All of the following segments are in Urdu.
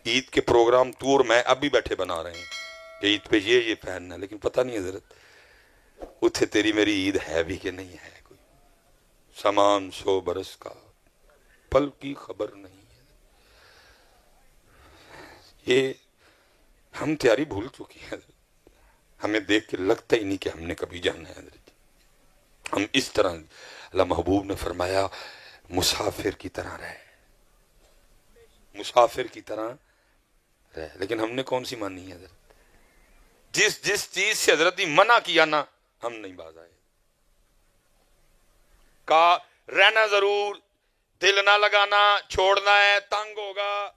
عید کے پروگرام تو اور میں اب بھی بیٹھے بنا رہے ہیں کہ عید پہ یہ پہننا ہے، لیکن پتہ نہیں حضرت اتھے تیری میری عید ہے بھی کہ نہیں ہے، کوئی سامان 100 برس کا پل کی خبر نہیں ہے۔ یہ ہم تیاری بھول چکی ہیں حضرت، ہمیں دیکھ کے لگتا ہی نہیں کہ ہم نے کبھی جانا ہے حضرت۔ ہم اس طرح اللہ محبوب نے فرمایا مسافر کی طرح رہے، مسافر کی طرح رہے، لیکن ہم نے کون سی مانی ہے حضرت؟ جس چیز سے حضرت نے منع کیا نا ہم نہیں باز آئے، کہا رہنا ضرور، دل نہ لگانا، چھوڑنا ہے، تنگ ہوگا،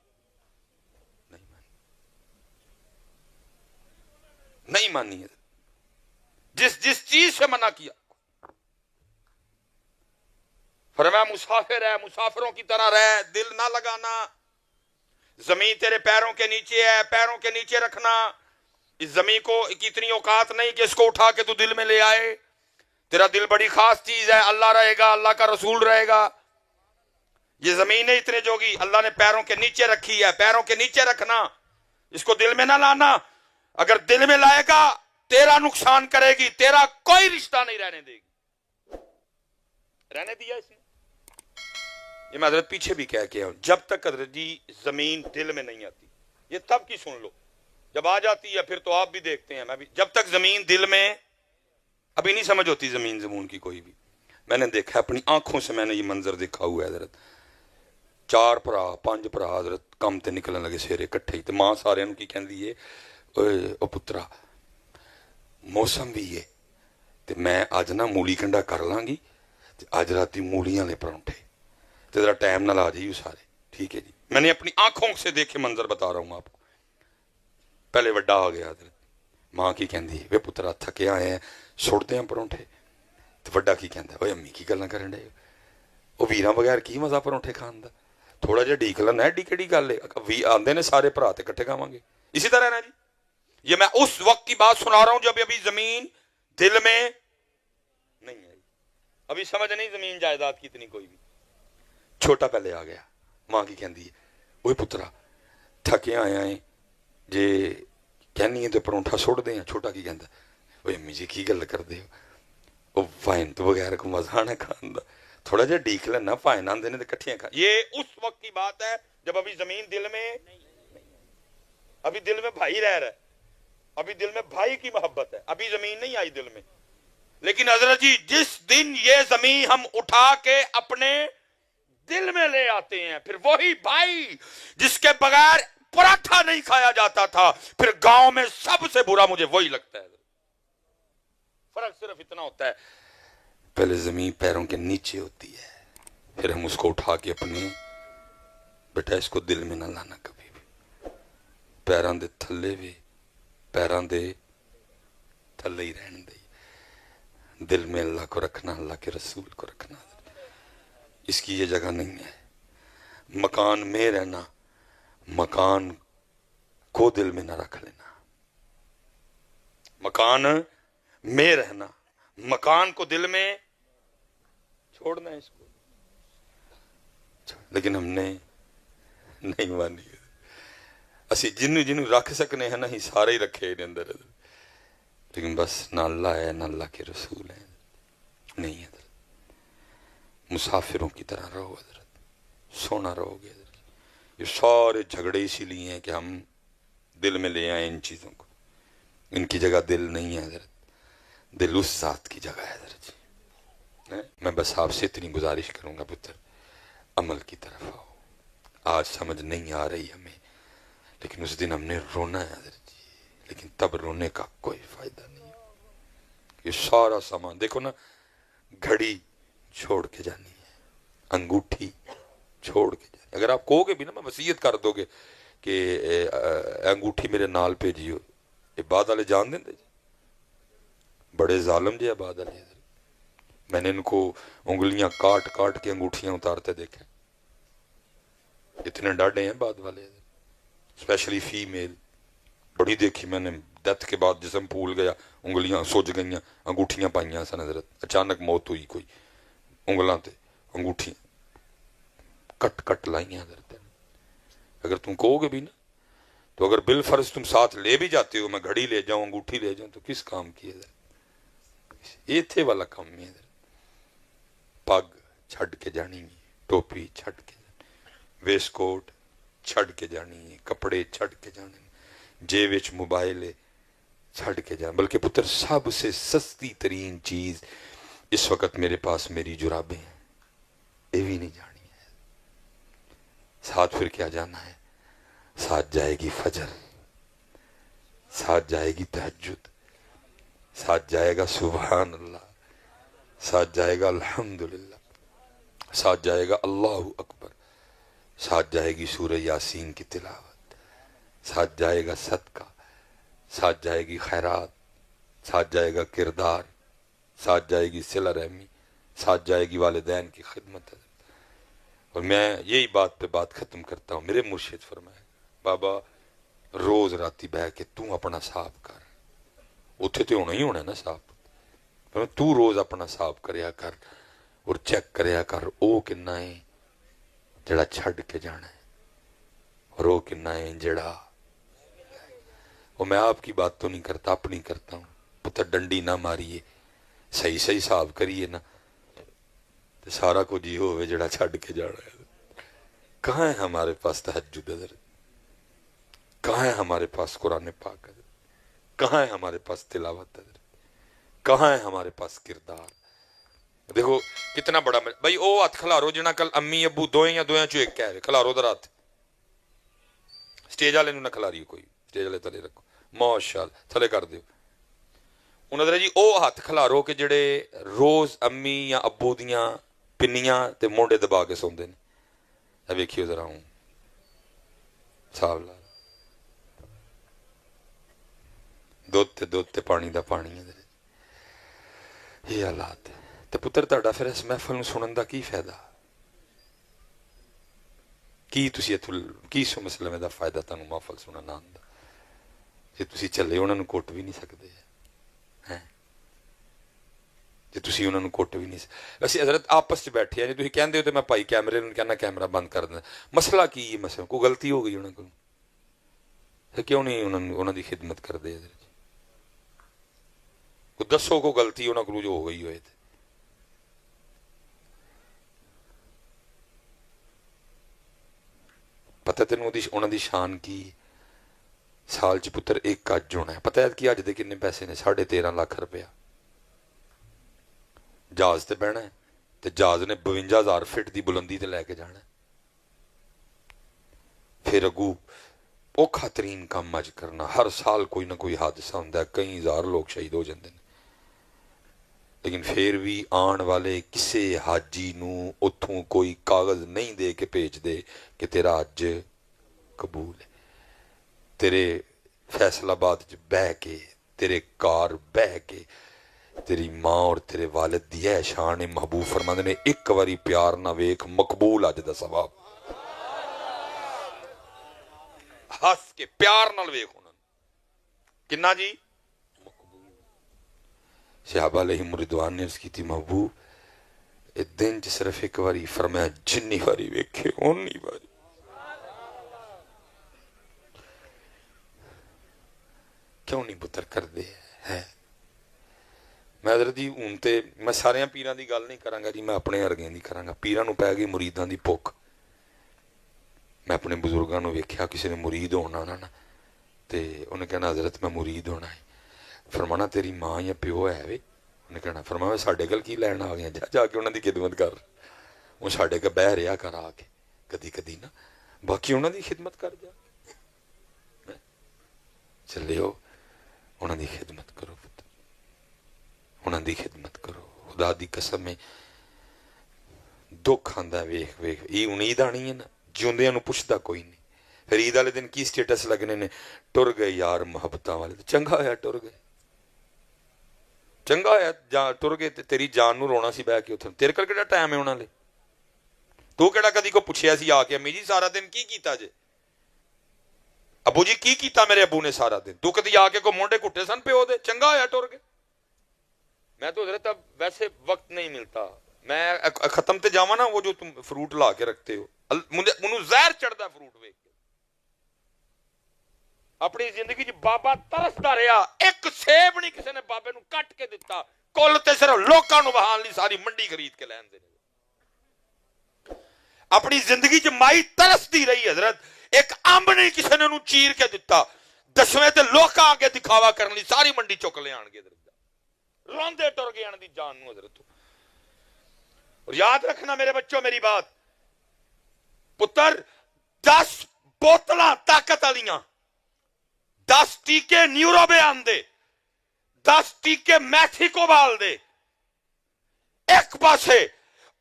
نہیں مانی ہے۔ جس چیز سے منع کیا فرمایا مسافر ہے، مسافروں کی طرح رہ، دل نہ لگانا، زمین تیرے پیروں کے نیچے ہے، پیروں کے نیچے رکھنا، اس زمین کو اتنی اوقات نہیں کہ اس کو اٹھا کے تو دل میں لے آئے، تیرا دل بڑی خاص چیز ہے، اللہ رہے گا، اللہ کا رسول رہے گا، یہ زمین اتنے جوگی اللہ نے پیروں کے نیچے رکھی ہے، پیروں کے نیچے رکھنا، اس کو دل میں نہ لانا، اگر دل میں لائے گا تیرا نقصان کرے گی، تیرا کوئی رشتہ نہیں رہنے دے گی۔ رہنے دیا اس نے، یہ میں حضرت پیچھے بھی کہہ کے ہوں، جب تک حضرت جی زمین دل میں نہیں آتی، یہ تب کی سن لو، جب آ جاتی ہے پھر تو آپ بھی دیکھتے ہیں، میں بھی، جب تک زمین دل میں ابھی نہیں سمجھ ہوتی زمین زمون کی کوئی بھی، میں نے دیکھا اپنی آنکھوں سے، میں نے یہ منظر دیکھا ہوا ہے حضرت، 4 ਭਰਾ 5 ਭਰਾ حضرت کم تے نکلن لگے سویرے کٹھے، تے ماں سارے کی کہندی ہے او پترا موسم بھی ہے تے میں اج نہ مولی کنڈا کر لاں گی تے اج راتی مولیاں لے پرونٹھے تے ذرا ٹائم نہ لا جائیو سارے، ٹھیک ہے جی۔ میں نے اپنی آنکھوں سے دیکھے منظر بتا رہا ہوں آپ کو۔ پہلے وڈا آ گیا حضرت، ماں کی کہندی وے پترا تھکے آئے ہیں سٹ دیاں پرونٹھے، تے وڈا کی کہندا اوے امی کی گلاں کرن ڈے او ویراں بغیر کی مزہ پرونٹھے کھان دا، تھوڑا جہا ڈیک لینا، ایڈی کیڑی گل ہے، وی آندے نے سارے بھرا تے کٹھے کھاواں گے، اسی طرح نا جی۔ یہ میں اس وقت کی بات سنا رہا ہوں جب ابھی زمین دل میں نہیں ہے، ابھی سمجھ نہیں زمین جائیداد کی اتنی کوئی بھی۔ چھوٹا پہلے آ گیا، ماں کی کہندی ہے اوے پترا تھکے آیا ہیں جے کہنی ہے تو پرونٹھا سٹ دیں، چھوٹا کی کہندا اوے امی جی کی گل کر دے او وائن تو بغیر کو مزہ نہ کھان دا، تھوڑا جہا ڈیک لینا، وائن آندے نے تے کٹھیاں کھا۔ یہ اس وقت کی بات ہے جب ابھی زمین دل میں نہیں، ابھی دل میں بھائی رہ رہا ہے، ابھی دل میں بھائی کی محبت ہے، ابھی زمین نہیں آئی دل میں۔ لیکن حضرت جی جس دن یہ زمین ہم اٹھا کے اپنے دل میں لے آتے ہیں، پھر وہی بھائی جس کے بغیر پراٹھا نہیں کھایا جاتا تھا، پھر گاؤں میں سب سے برا مجھے وہی لگتا ہے۔ فرق صرف اتنا ہوتا ہے پہلے زمین پیروں کے نیچے ہوتی ہے، پھر ہم اس کو اٹھا کے اپنے، بیٹا اس کو دل میں نہ لانا کبھی بھی، پیراں دے تھلے بھی، پیراں دے تھلے ہی رہن دے، دل میں اللہ کو رکھنا، اللہ کے رسول کو رکھنا، اس کی یہ جگہ نہیں ہے۔ مکان میں رہنا، مکان کو دل میں نہ رکھ لینا، مکان میں رہنا، مکان کو دل میں چھوڑنا ہے اس کو، لیکن ہم نے نہیں مانی۔ اسی جنوں رکھ سکنے ہیں نا ہی سارے ہی رکھے ان اندر، لیکن بس نہ اللہ ہے نہ اللہ کے رسول ہے، نہیں حضرت۔ مسافروں کی طرح رہو حضرت، سونا رہو گے حضرت۔ یہ سارے جھگڑے اسی لیے ہیں کہ ہم دل میں لے آئیں ان چیزوں کو، ان کی جگہ دل نہیں ہے حضرت، دل اس ذات کی جگہ ہے حضرت جی۔ میں بس آپ سے اتنی گزارش کروں گا پتر، عمل کی طرف آؤ۔ آج سمجھ نہیں آ رہی ہمیں، لیکن اس دن ہم نے رونا ہے حضرت جی، لیکن تب رونے کا کوئی فائدہ نہیں۔ یہ سارا سامان دیکھو نا، گھڑی چھوڑ کے جانی ہے، انگوٹھی چھوڑ کے جانی، اگر آپ کہو گے بھی نا، میں وصیت کر دو گے کہ انگوٹھی میرے نال بھیجیو، یہ بعد والے جان دیں جی، بڑے ظالم جی بعد والے۔ میں نے ان کو انگلیاں کاٹ کاٹ کے انگوٹھیاں اتارتے دیکھے، اتنے ڈاڈے ہیں بعد والے، اسپیشلی فیمیل بڑی دیکھی میں نے، ڈیتھ کے بعد جسم پھول گیا، انگلیاں سج گئیاں، انگوٹھیاں پائیاں سن حضرت، اچانک موت ہوئی، کوئی انگلاں تے انگوٹھی کٹ کٹ لائیاں حضرت۔ اگر تم کہو گے بھی نا تو اگر بالفرض تم ساتھ لے بھی جاتے ہو، میں گھڑی لے جاؤں انگوٹھی لے جاؤں، تو کس کام کی ہے؟ یہ تھے والا کام ہے. پگ چھڈ کے جانی ہے، ٹوپی چھڈ کے جانی، ویسٹ کوٹ چھڈ کے جانی ہے، کپڑے چھڈ کے جانے، جیب وچ موبائل ہے چھڈ کے جانا. بلکہ پتر سب سے سستی ترین چیز اس وقت میرے پاس میری جرابیں ہیں، یہ بھی نہیں جانی ہے. ساتھ پھر کیا جانا ہے؟ ساتھ جائے گی فجر، ساتھ جائے گی تہجد، ساتھ جائے گا سبحان اللہ، ساتھ جائے گا الحمدللہ، ساتھ جائے گا اللہ اکبر، ساتھ جائے گی سورہ یاسین کی تلاوت، ساتھ جائے گا صدقہ، ساتھ جائے گی خیرات، ساتھ جائے گا کردار، ساتھ جائے گی صلہ رحمی، ساتھ جائے گی والدین کی خدمت. اور میں یہی بات پہ بات ختم کرتا ہوں. میرے مرشد فرمائے بابا روز راتی بہ کے تو اپنا صاف کر، اتھے تو ہونا ہی ہونا ہے نا صاف، تو روز اپنا صاف کریا کر اور چیک کریا کر او کنا ہے جڑا چھڈ کے جانا ہے اور او کنا ہے جڑا. اور میں آپ کی بات تو نہیں کرتا، اپنی کرتا ہوں. پتر ڈنڈی نہ ماریے، صحیح صحیح صاف کریے نا، تو سارا کچھ یہ ہوئے جڑا چھڈ کے جانا ہے. کہاں ہے ہمارے پاس تہجد حضرت؟ کہاں ہے ہمارے پاس قرآن پاک حضرت؟ کہاں ہے ہمارے پاس تلاوت حضرت؟ کہاں ہے ہمارے پاس کردار؟ دیکھو کتنا بڑا بھائی او ہاتھ کھلارو جنا کل امی ابو دوئیں یا دوئیں چو ایک کہہ رہے، کھلارو در ہاتھ. سٹیج والے نہ کھلاری کوئی، سٹیج والے تھلے رکھو، ماشاءاللہ تھلے کر دیو. انہوں نے جی او ہاتھ کھلارو کہ جڑے روز امی یا ابو دیاں پنیاں تے مونڈے دبا کے سوندے نے. ویکھیو ذرا ہوں صاحب لا دودھ تے پانی دا پانی ہے. یہ حالات ہے. تے پتر تہاڈا پھر اس محفل نو سنن دا کی فائدہ؟ کی تسی کی سو مسئلے دا فائدہ تانوں محفل سنن آندا جے تسی چلے انہاں نوں کٹ بھی نہیں سکدے ہیں، جے تسی انہاں نوں کٹ بھی نہیں سکدے. ویسے حضرت آپس چ بیٹھے ہیں، جے تسی کہندے ہو تے میں بھائی کیمرے نوں کہنا کیمرہ بند کر دیں. مسئلہ کی ہے؟ مسئلہ کوئی غلطی ہو گئی انہاں کول، کیوں نہیں انہاں دی خدمت کردے حضرت؟ کوئی دسو کو غلطی انہاں کول جو ہو گئی ہوئے تے. پتہ تینوں انہاں دی شان کی؟ سال چ پتر ایک اج ہونا ہے. پتہ ہے کہ اج دے کنے پیسے نے؟ 13.5 لاکھ روپیہ. جہاز تے بہنا ہے تے جہاز نے 52,000 فٹ دی بلندی تے لے کے جانا ہے. پھر اگو اوکھا ترین کام اج کرنا. ہر سال کوئی نہ کوئی حادثہ ہوندا ہے، کئی ہزار لوگ شہید ہو جاندے ہیں، لیکن پھر بھی آن والے کسے حاجی نوں اتھوں کوئی کاغذ نہیں دے کے بھیج دے کہ تیرا حج قبول ہے. تیرے فیصل آباد چ بہ کے، تیرے کار بہ کے، تیری ماں اور تیرے والد دی ہے شان. محبوب فرماندے نے ایک واری پیار نہ ویکھ مقبول اج دا ثواب. ہس کے پیار نال ویکھ انہاں کنا جی مقبول. صحابہ علیہم رضوان نے عرض کی تھی محبوب دن چ صرف ایک واری، فرمایا جنی واری ویکھے اونی واری. کیوں نہیں پتر کر دے ہے؟ میں حضرت جی ہوں تے میں سارے پیراں دی گل نہیں کراں گا جی، میں اپنے ارگیں دی کراں گا. پیراں نوں پی گئی مریداں دی بھوک. میں اپنے بزرگاں نوں ویکھیا کسی نے مرید ہونا نا تے انہیں کہنا حضرت میں مرید ہونا ہے. فرمانا تیری ماں یا پیو ہے وے؟ انہیں کہنا فرمایا ساڈے گل کی لین آ گیا، جا کے انہاں دی خدمت کر. وہ ساڈے کے بہ رہا کر آ کے کدی کدی نا، باقی انہاں دی خدمت کر جا. چلے ہو انہاں دی خدمت کرو، انہاں دی خدمت کرو. خدا دی قسم ہے دکھ آندا ہے ویکھ ویکھ. یہ ہن عید آنی ہے نا، جیوندیاں نوں پوچھدا کوئی نہیں. پھر عید والے دن کی سٹیٹس لگنے نے؟ ٹر گئے یار محبتاں والے. چنگا ہویا ٹر گئے، چنگا ہویا جا ٹر گئے. تیری جان نوں رونا سی بہ کے اتھے. تیرے کول کیڑا ٹائم ہے انہاں لے؟ تو کیڑا کدی کو پوچھیا سی آ کے امی جی سارا دن کی کیتا جے؟ ابو جی کی کیتا میرے ابو نے سارا دن؟ تو کدی آ کے کو مونڈے کٹے سن پیو دے؟ چنگا ہویا ٹر گئے. میں تو حضرت اب ویسے وقت نہیں ملتا، میں ختم تے جاواں نا. وہ جو تم فروٹ لا کے رکھتے ہو منوں زہر چڑھدا فروٹ ویکھ کے. اپنی زندگی چ بابا ترسدا رہا, ایک سیب نہیں کسی نے بابے نو کٹ کے دتا, کل تے صرف لوکاں نو بہان لی ساری منڈی خرید کے لین دے. اپنی زندگی چ مائی ترسدی رہی حضرت, ایک امب نہیں کسی نے نو چیر کے دتا, دسویں تے لوکاں آگے دکھاوا کرن لی ساری منڈی چک لے آن گے حضرت, روندے ٹر گئے ان دی جان نو حضرت. اور یاد رکھنا میرے بچوں میری بات, پتر 10 بوتلاں طاقت والیاں, 10 ٹیکے نیورو بیان دے, 10 ٹیکے میکسیکو بال دے, ایک پاسے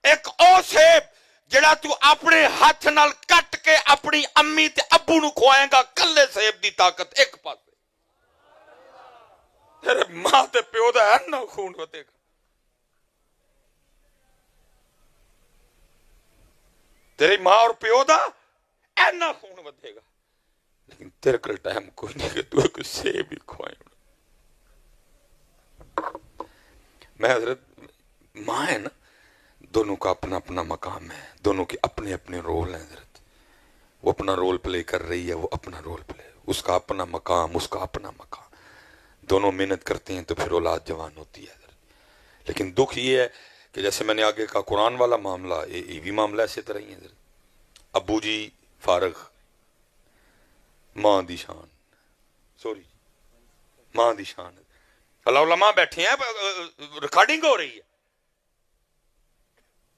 ایک او سیب جڑا تو اپنے ہاتھ نال کٹ کے اپنی امی تے ابو نو کھوائے گا, کلے سیب دی طاقت ایک پاسے. تیرے ماں تے پیو دا اینا خون وتے گا, تیری ماں اور پیو دا اینا خون ودے گا, لیکن تیرے کل ٹائم کوئی نہیں کہ تو ایک سیب ہی کھوائیں. میں حضرت ماں ہے نا, دونوں کا اپنا اپنا مقام ہے, دونوں کے اپنے اپنے رول ہیں حضرت. وہ اپنا رول پلے کر رہی ہے, وہ اپنا رول پلے, اس کا اپنا مقام, اس کا اپنا مقام. دونوں محنت کرتے ہیں تو پھر اولاد جوان ہوتی ہے حضرت. لیکن دکھ یہ ہے کہ جیسے میں نے آگے کہا قرآن والا معاملہ, یہ بھی معاملہ ایسے طرح ہی ہے حضرت. ابو جی فارغ, ماں دی شان, ماں دی شان. علماء بیٹھے ہیں, ریکارڈنگ ہو رہی ہے.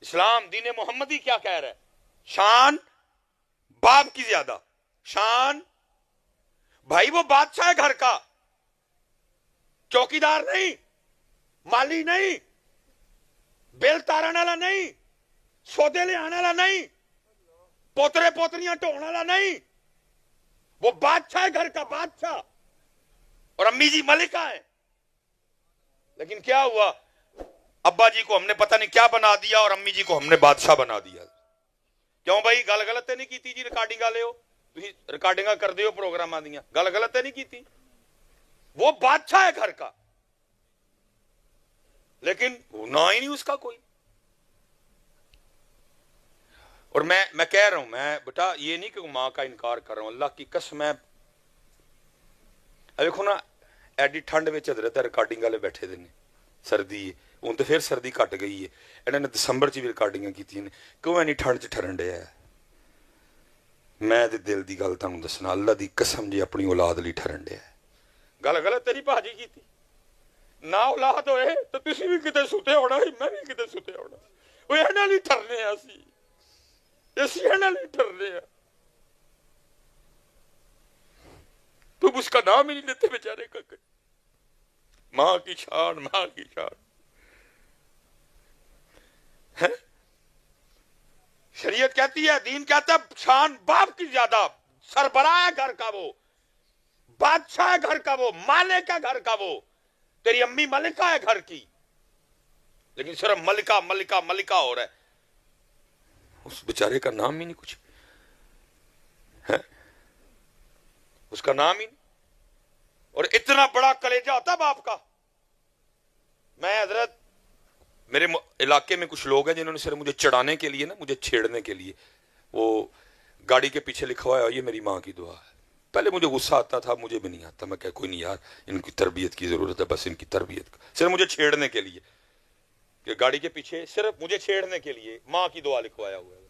اسلام دین محمدی کیا کہہ رہا ہے؟ شان باپ کی زیادہ, شان بھائی وہ بادشاہ ہے گھر کا, چوکیدار نہیں, مالی نہیں, بل تارن والا نہیں, سودے لے آنے والا نہیں, پوترے پوتریاں ٹھونے والا نہیں, وہ بادشاہ ہے گھر کا, بادشاہ. اور امی جی ملکہ ہیں. لیکن کیا ہوا, ابا جی کو ہم نے پتہ نہیں کیا بنا دیا اور امی جی کو ہم نے بادشاہ بنا دیا. کیوں بھائی گل غلط نہیں کی جی, ریکارڈنگ والے ہو تسی, ریکارڈنگ کر دیو پروگرام دیا, گل غلط نہیں کی. وہ بادشاہ ہے گھر کا, لیکن نہ ہی نہیں اس کا کوئی. اور میں کہہ رہا ہوں, میں بیٹا یہ نہیں کہ ماں کا انکار کر رہا ہوں, اللہ کی قسم ہے. دیکھو نا ایڈی ٹھنڈ میں حضرت ریکارڈنگ والے بیٹھے دے نے, سردی ہے ہوں تو پھر سردی گھٹ گئی ہے, انہوں نے دسمبر چ بھی ریکارڈنگ کی, کیوں اینی ٹھنڈ چ ٹھرن ڈیا ہے. میں دل دی گل تانوں دسنا, اللہ دی قسم جی اپنی اولاد لی ٹھرن ڈیا ہے. گل غلط تیری بھاجی کی تھی, نہ اولاد ہوئے تو تسی بھی کتے ستے ہونا, میں بھی کتے ستے ہونا. وہ انہاں لی ٹھرنے ہیں, اسی انہاں لی ٹھرنے ہیں. تم اس کا نام ہی نہیں لیتے بیچارے کا. ماں کی شان, ماں کی شان. شریعت کہتی ہے, دین کہتا ہے شان باپ کی زیادہ, سربراہ ہے گھر کا, وہ بادشاہ ہے گھر کا, وہ مالک ہے گھر کا. وہ تیری امی ملکہ ہے گھر کی, لیکن صرف ملکہ ملکہ ملکہ ہو رہا ہے, اس بیچارے کا نام ہی نہیں کچھ ہے, اس کا نام ہی نہیں. اور اتنا بڑا کلیجہ ہوتا باپ کا. میں حضرت میرے علاقے میں کچھ لوگ ہیں جنہوں نے صرف مجھے چڑھانے کے لیے نا, مجھے چھیڑنے کے لیے, وہ گاڑی کے پیچھے لکھا ہوا ہے یہ میری ماں کی دعا ہے. پہلے مجھے غصہ آتا تھا, مجھے بھی نہیں آتا, میں کہا کوئی نہیں یار, ان کی تربیت کی ضرورت ہے, بس ان کی تربیت, صرف مجھے چھیڑنے کے لیے, کہ گاڑی کے پیچھے صرف مجھے چھیڑنے کے لیے ماں کی دعا لکھوایا ہوا ہے.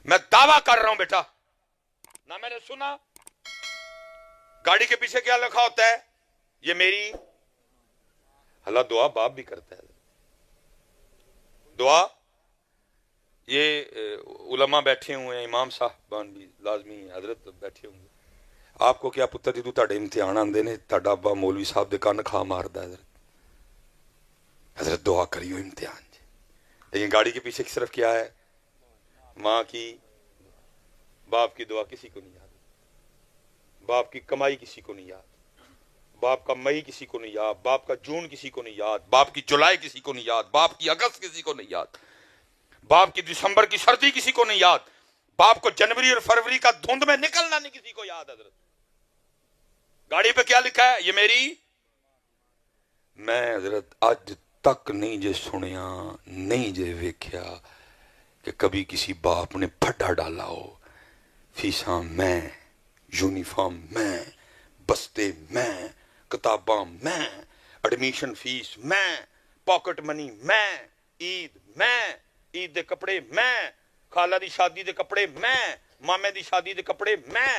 میں دعویٰ کر رہا ہوں بیٹا, نہ میں نے سنا گاڑی کے پیچھے کیا لکھا ہوتا ہے, یہ میری. اللہ دعا باپ بھی کرتا ہے, دعا یہ علماء بیٹھے ہوئے ہیں, امام صاحبان بھی لازمی ہیں, حضرت بیٹھے ہوئے. آپ کو کیا پتر جدو تہاڈے امتحان آندے نے, تہاڈا ابا مولوی صاحب دے کان کھا ماردا ہے. حضرت دعا کریو امتحان جی. لیکن گاڑی کے پیچھے صرف کیا ہے, ماں کی, باپ کی دعا کسی کو نہیں یاد, باپ کی کمائی کسی کو نہیں یاد, باپ کا مئی کسی کو نہیں یاد, باپ کا جون کسی کو نہیں یاد, باپ کی جولائی کسی کو نہیں یاد, باپ کی اگست کسی کو نہیں یاد, باپ کی دسمبر کی سردی کسی کو نہیں یاد, باپ کو جنوری اور فروری کا دھند میں نکلنا نہیں کسی کو یاد. حضرت گاڑی پہ کیا لکھا ہے, یہ میری. میں حضرت اج تک نہیں جے سنیا, نہیں جے ویکھیا کہ کبھی کسی باپ نے پھڈا ڈالا ہو فیساں میں یونیفارم میں, بستے میں, کتاباں میں, ایڈمیشن فیس میں, پاکٹ منی میں, عید میں, عید دے کپڑے میں, خالہ دی شادی دے کپڑے میں, مامے دی شادی دے کپڑے میں.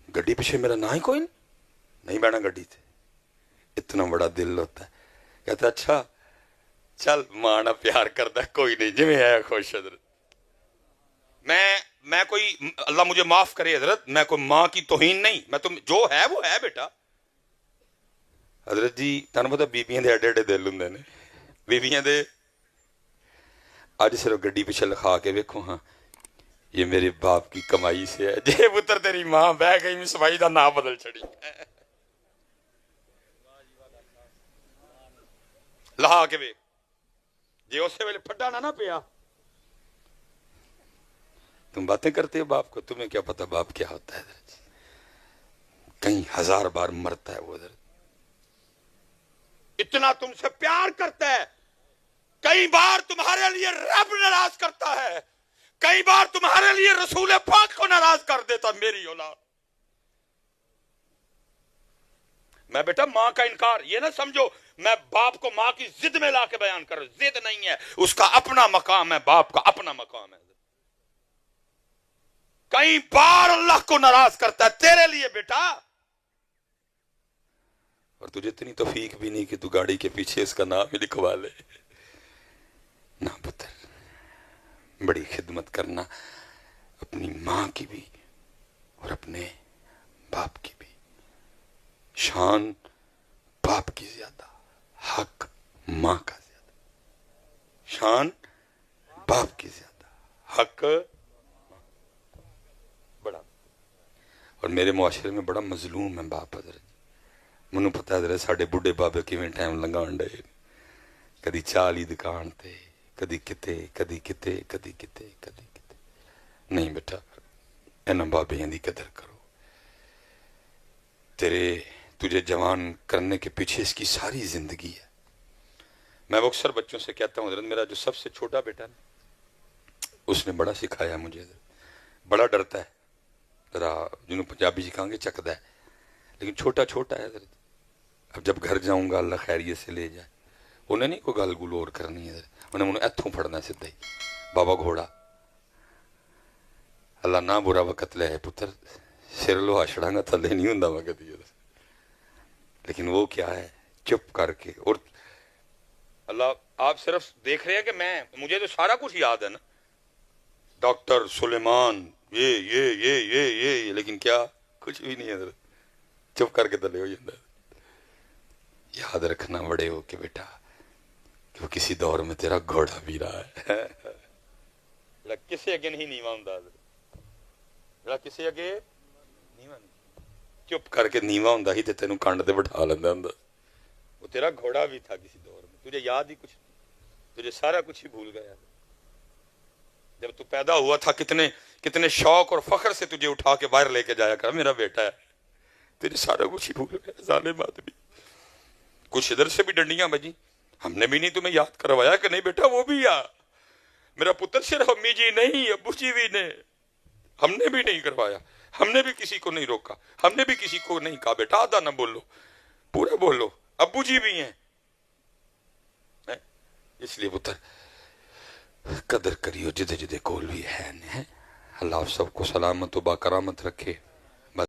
گڈی پیچھے میرا نہ ہی کوئی نہیں بہنا گڈی تے. اتنا بڑا دل ہوتا ہے. کہتا اچھا چل ماں نہ پیار کرتا ہے, کوئی نہیں جی میں ہے خوش. حضرت میں کوئی, اللہ مجھے معاف کرے حضرت, میں کوئی ماں کی توہین نہیں, میں تم جو ہے وہ ہے بیٹا. حضرت جی تنہوں پتا بیبیاں دے ایڈے ایڈے دل ہوں نے, بیبیاں دے اج صرف گڈی پیچھے لکھا کے ویکھو ہاں یہ میرے باپ کی کمائی سے ہے. جے پتر تیری ماں بہ گئی میں سوائی دا نام بدل چھڑی لہا کے ویکھ, جے اسے ویلے پھڈا نہ پیا. تم باتیں کرتے ہو باپ کو, تمہیں کیا پتا باپ کیا ہوتا ہے. حضرت کئی ہزار بار مرتا ہے وہ. حضرت اتنا تم سے پیار کرتا ہے, کئی بار تمہارے لیے رب ناراض کرتا ہے, کئی بار تمہارے لیے رسول پاک کو ناراض کر دیتا. میری اولاد, میں بیٹا ماں کا انکار یہ نہ سمجھو میں باپ کو ماں کی ضد میں لا کے بیان کر رہا ہوں. ضد نہیں ہے, اس کا اپنا مقام ہے, باپ کا اپنا مقام ہے. کئی بار اللہ کو ناراض کرتا ہے تیرے لیے بیٹا, اور تجھے اتنی توفیق بھی نہیں کہ تو گاڑی کے پیچھے اس کا نام ہی لکھوا لے. نہ پتر, بڑی خدمت کرنا اپنی ماں کی بھی اور اپنے باپ کی بھی. شان باپ کی زیادہ, حق ماں کا زیادہ. شان باپ کی زیادہ, حق بڑا. اور میرے معاشرے میں بڑا مظلوم ہے باپ. حضرت منو پتا ہے حضرت ساڈے بڈھے بابے کیویں ٹائم لنگان ڈے, کدی چالی دکان تے, کدی کتے, کدی کتے, کدی کتے, کدی کتے. نہیں بیٹا انہاں بابیاں دی قدر کرو. تجھے جوان کرنے کے پیچھے اس کی ساری زندگی ہے. میں وہ اکثر بچوں سے کہتا ہوں حضرت میرا جو سب سے چھوٹا بیٹا نا اس نے بڑا سکھایا مجھے. بڑا ڈرتا ہے ذرا, جنہوں پنجابی جی کہاں گے چکدا ہے, لیکن چھوٹا چھوٹا ہے. حضرت اب جب گھر جاؤں گا اللہ خیریت سے لے جائے, انہیں نہیں کوئی گل گل اور کرنی ہے. انہیں منہ ایتھوں پھڑنا سدھا ہی, بابا گھوڑا اللہ نہ برا وقت لے پتر, سر لوہا چھڑاں گا تھلے نہیں ہوندا میں کدی. لیکن وہ کیا ہے چپ کر کے. اور اللہ آپ صرف دیکھ رہے ہیں کہ مجھے تو سارا کچھ یاد ہے نا, ڈاکٹر سلیمان یہ لیکن کیا کچھ بھی نہیں ہے. حضرت چپ کر کے تلے ہو جاتا ہے. یاد رکھنا بڑے ہو کہ بیٹا کہ وہ کسی دور میں تیرا گھوڑا بھی رہا ہے. کسے اگے نہیں نیواں ہوندا, کسے اگے نیواں چپ کر کے نیواں ہوندا ہی تے تینوں کنڈ تے بٹھا لیندا ہوندا. وہ تیرا گھوڑا بھی تھا کسی دور میں, تجھے یاد ہی کچھ, تجھے سارا کچھ ہی بھول گیا. جب تو پیدا ہوا تھا کتنے شوق اور فخر سے تجھے اٹھا کے باہر لے کے جایا کر, میرا بیٹا ہے. تجھے سارا کچھ ہی بھول گیا. ظالم آدمی, کچھ ادھر سے بھی ڈنڈیاں بجی, ہم نے بھی نہیں تمہیں یاد کروایا کہ نہیں بیٹا وہ بھی آ. میرا پتر صرف امی جی نہیں ابو جی بھی نے, ہم نے بھی نہیں کروایا, ہم نے بھی کسی کو نہیں روکا, ہم نے بھی کسی کو نہیں کہا بیٹا آدھا نہ بولو, پورا بولو, ابو جی بھی ہیں. اس لیے پتر قدر کریو جدے جدے کول بھی ہے. اللہ آپ سب کو سلامت و باکرامت رکھے.